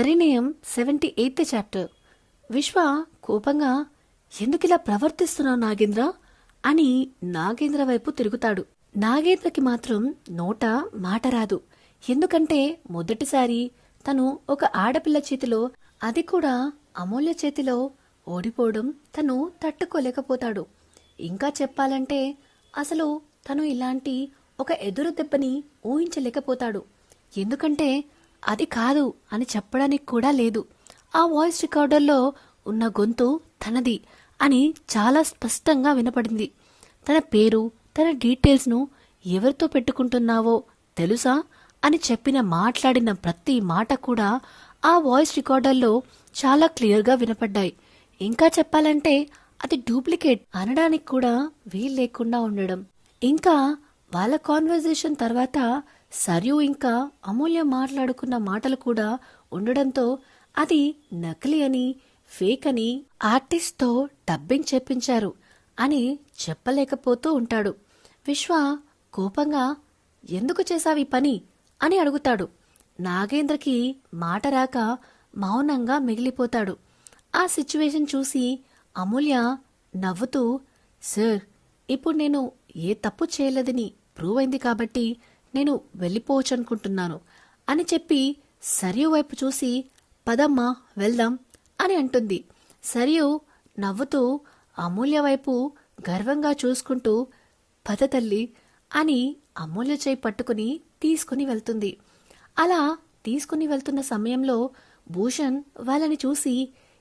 పరిణయం 78th chapter. విశ్వ కోపంగా, ఎందుకిలా ప్రవర్తిస్తున్నావు నాగేంద్ర అని నాగేంద్ర వైపు తిరుగుతాడు. నాగేంద్రకి మాత్రం నోట మాట రాదు. ఎందుకంటే మొదటిసారి తను ఒక ఆడపిల్ల చేతిలో, అది కూడా అమూల్య చేతిలో ఓడిపోవడం తను తట్టుకోలేకపోతాడు. ఇంకా చెప్పాలంటే అసలు తను ఇలాంటి ఒక ఎదురు దెబ్బని ఊహించలేకపోతాడు. ఎందుకంటే అది కాదు అని చెప్పడానికి కూడా లేదు. ఆ వాయిస్ రికార్డర్లో ఉన్న గొంతు తనది అని చాలా స్పష్టంగా వినపడింది. తన పేరు, తన డీటెయిల్స్ను ఎవరితో పెట్టుకుంటున్నావో తెలుసా అని మాట్లాడిన ప్రతి మాట కూడా ఆ వాయిస్ రికార్డర్లో చాలా క్లియర్గా వినపడ్డాయి. ఇంకా చెప్పాలంటే అది డూప్లికేట్ అనడానికి కూడా వీలు లేకుండా ఉండడం. ఇంకా వాళ్ళ కాన్వర్జేషన్ తర్వాత సరియు ఇంకా అమూల్య మాట్లాడుకున్న మాటలు కూడా ఉండడంతో అది నకిలీ అని, ఫేక్ అని ఆర్టిస్ట్తో డబ్బింగ్ చెప్పించారు అని చెప్పలేకపోతూ ఉంటాడు. విశ్వ కోపంగా, ఎందుకు చేశావు ఈ పని అని అడుగుతాడు. నాగేంద్రకి మాట రాక మౌనంగా మిగిలిపోతాడు. ఆ సిచ్యువేషన్ చూసి అమూల్య నవ్వుతూ, సార్, ఇప్పుడు నేను ఏ తప్పు చేయలేదని ప్రూవ్ అయింది కాబట్టి నేను వెళ్ళిపోవచ్చు అనుకుంటున్నాను అని చెప్పి సరియు వైపు చూసి, పదమ్మా వెళ్దాం అని అంటుంది. సరియు నవ్వుతూ అమూల్య వైపు గర్వంగా చూసుకుంటూ, పద తల్లి అని అమూల్య చేయి పట్టుకుని తీసుకుని వెళ్తుంది. అలా తీసుకుని వెళ్తున్న సమయంలో భూషణ్ వాళ్ళని చూసి,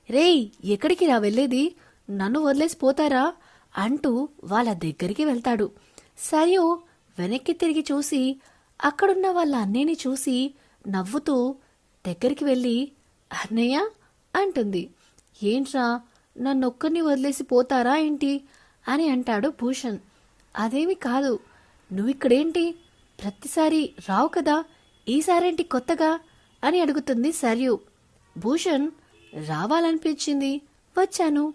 రేయ్, ఎక్కడికి రా వెళ్ళేది, నన్ను వదిలేసి పోతారా అంటూ వాళ్ళ దగ్గరికి వెళ్తాడు. సరియు వెనక్కి తిరిగి చూసి అక్కడున్న వాళ్ళ అన్నయ్యని చూసి నవ్వుతూ దగ్గరికి వెళ్ళి, అన్నయ్య అంటుంది. ఏంట్రా, నన్నొక్కరిని వదిలేసి పోతారా ఏంటి అని అంటాడు భూషణ్. అదేమి కాదు, నువ్విక్కడేంటి, ప్రతిసారి రావు కదా, ఈసారేంటి కొత్తగా అని అడుగుతుంది సరియు. భూషణ్, రావాలనిపించింది, వచ్చాను.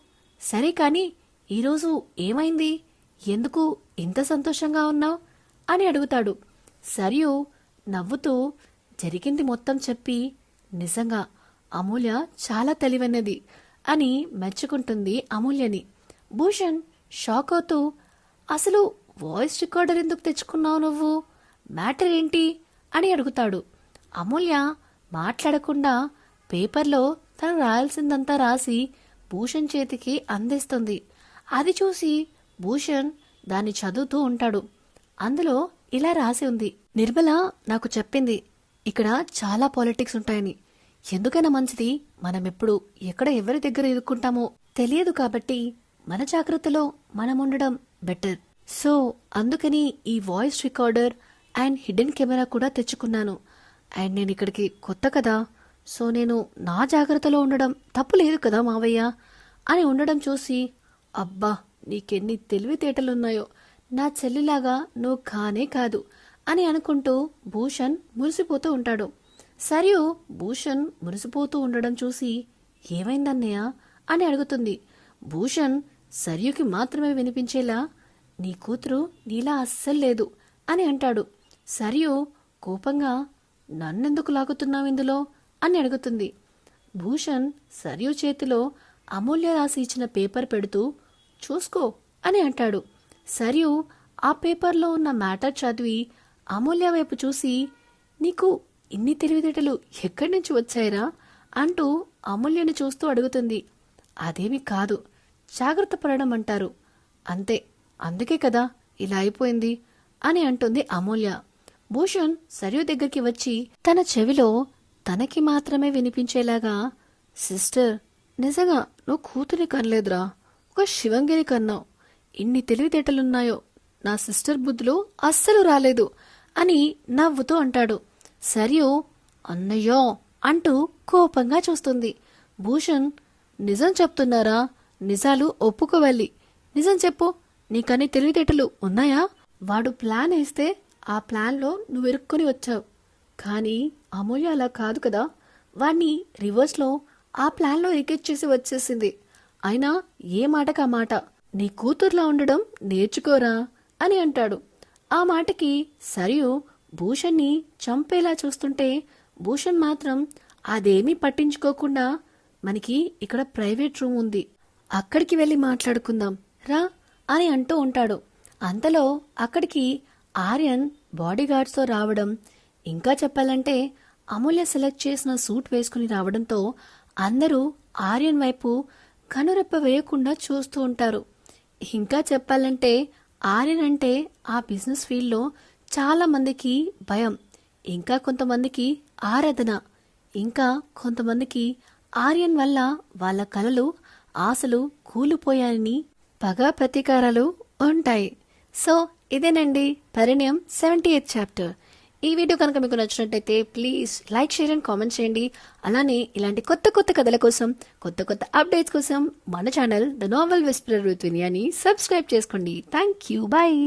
సరే కాని ఈరోజు ఏమైంది, ఎందుకు ఇంత సంతోషంగా ఉన్నావు అని అడుగుతాడు. సరియు నవ్వుతూ జరిగింది మొత్తం చెప్పి, నిజంగా అమూల్య చాలా తెలివైనది అని మెచ్చుకుంటుంది అమూల్యని. భూషణ్ షాక్ అవుతూ, అసలు వాయిస్ రికార్డర్ ఎందుకు తెచ్చుకున్నావు నువ్వు, మ్యాటర్ ఏంటి అని అడుగుతాడు. అమూల్య మాట్లాడకుండా పేపర్లో తను రాయాల్సిందంతా రాసి భూషణ్ చేతికి అందిస్తుంది. అది చూసి భూషణ్ దాన్ని చదువుతూ ఉంటాడు. అందులో ఇలా రాసి ఉంది, నిర్మల నాకు చెప్పింది ఇక్కడ చాలా పాలిటిక్స్ ఉంటాయని. ఎందుకైనా మంచిది మనమెప్పుడు ఎక్కడ ఎవరి దగ్గర ఇరుక్కుంటామో తెలియదు కాబట్టి మన జాగ్రత్తలో మనం ఉండడం బెటర్. సో అందుకని ఈ voice recorder and hidden camera కూడా తెచ్చుకున్నాను. అండ్ నేను ఇక్కడికి కొత్త కదా, సో నేను నా జాగ్రత్తలో ఉండడం తప్పు లేదు కదా మావయ్య అని ఉండడం చూసి, అబ్బా నీకెన్ని తెలివితేటలున్నాయో, నా చెల్లిలాగా నువ్వు కానే కాదు అని అనుకుంటూ భూషణ్ మురిసిపోతూ ఉంటాడు. సరియు భూషణ్ మురిసిపోతూ ఉండడం చూసి, ఏమైందన్నయ్య అని అడుగుతుంది. భూషణ్ సరియుకి మాత్రమే వినిపించేలా, నీ కూతురు నీలా అస్సలు లేదు అని అంటాడు. సరియు కోపంగా, నన్నెందుకు లాగుతున్నావు ఇందులో అని అడుగుతుంది. భూషణ్ సరియు చేతిలో అమూల్య రాసి ఇచ్చిన పేపర్ పెడుతూ, చూసుకో అని అంటాడు. సరియు ఆ పేపర్లో ఉన్న మ్యాటర్ చదివి అమూల్య వైపు చూసి, నీకు ఇన్ని తెలివితేటలు ఎక్కడి నుంచి వచ్చాయిరా అంటూ అమూల్యని చూస్తూ అడుగుతుంది. అదేమి కాదు, జాగ్రత్త పడడం అంటారు అంతే, అందుకే కదా ఇలా అయిపోయింది అని అంటుంది అమూల్య. భూషణ్ సరియు దగ్గరికి వచ్చి తన చెవిలో తనకి మాత్రమే వినిపించేలాగా, సిస్టర్, నిజంగా నువ్వు కూతురి కనలేదురా, ఒక శివంగిని కన్నావు. ఇన్ని తెలివితేటలున్నాయో నా సిస్టర్ బుద్ధులు అస్సలు రాలేదు అని నవ్వుతూ అంటాడు. సరియు అన్నయ్యో అంటూ కోపంగా చూస్తుంది. భూషణ్, నిజం చెప్తున్నారా, నిజాలు ఒప్పుకోవాలి, నిజం చెప్పు, నీకని తెలివితేటలు ఉన్నాయా? వాడు ప్లాన్ వేస్తే ఆ ప్లాన్లో నువ్వు ఇరుక్కొని వచ్చావు, కానీ అమూల్య అలా కాదు కదా, వాణ్ణి రివర్స్లో ఆ ప్లాన్లో ఎక్కిచ్చేసి వచ్చేసింది. అయినా ఏ మాటకా మాట, నీ కూతుర్లా ఉండడం నేర్చుకోరా అని అంటాడు. ఆ మాటకి సరియు భూషణ్ని చంపేలా చూస్తుంటే భూషణ్ మాత్రం అదేమీ పట్టించుకోకుండా మనకి ఇక్కడ ప్రైవేట్ రూమ్ ఉంది, అక్కడికి వెళ్ళి మాట్లాడుకుందాం రా అని అంటూ ఉంటాడు. అంతలో అక్కడికి ఆర్యన్ బాడీగార్డ్స్తో రావడం, ఇంకా చెప్పాలంటే అమూల్య సెలెక్ట్ చేసిన సూట్ వేసుకుని రావడంతో అందరూ ఆర్యన్ వైపు కనురెప్ప వేయకుండా చూస్తూ ఉంటారు. ఇంకా చెప్పాలంటే ఆర్యన్ అంటే ఆ బిజినెస్ ఫీల్డ్లో చాలా మందికి భయం, ఇంకా కొంతమందికి ఆరాధన, ఇంకా కొంతమందికి ఆర్యన్ వల్ల వాళ్ళ కలలు ఆశలు కూలిపోయాయని పగా ప్రతీకారాలు ఉంటాయి. సో ఇదేనండి పరిణయం 78th చాప్టర్. ఈ వీడియో కనుక మీకు నచ్చినట్టయితే please like, share and comment చేయండి. అలానే ఇలాంటి కొత్త కొత్త కథల కోసం, కొత్త కొత్త అప్డేట్స్ కోసం మన channel the novel whisperer with వినియాని సబ్స్క్రైబ్ చేసుకోండి. Thank you, bye.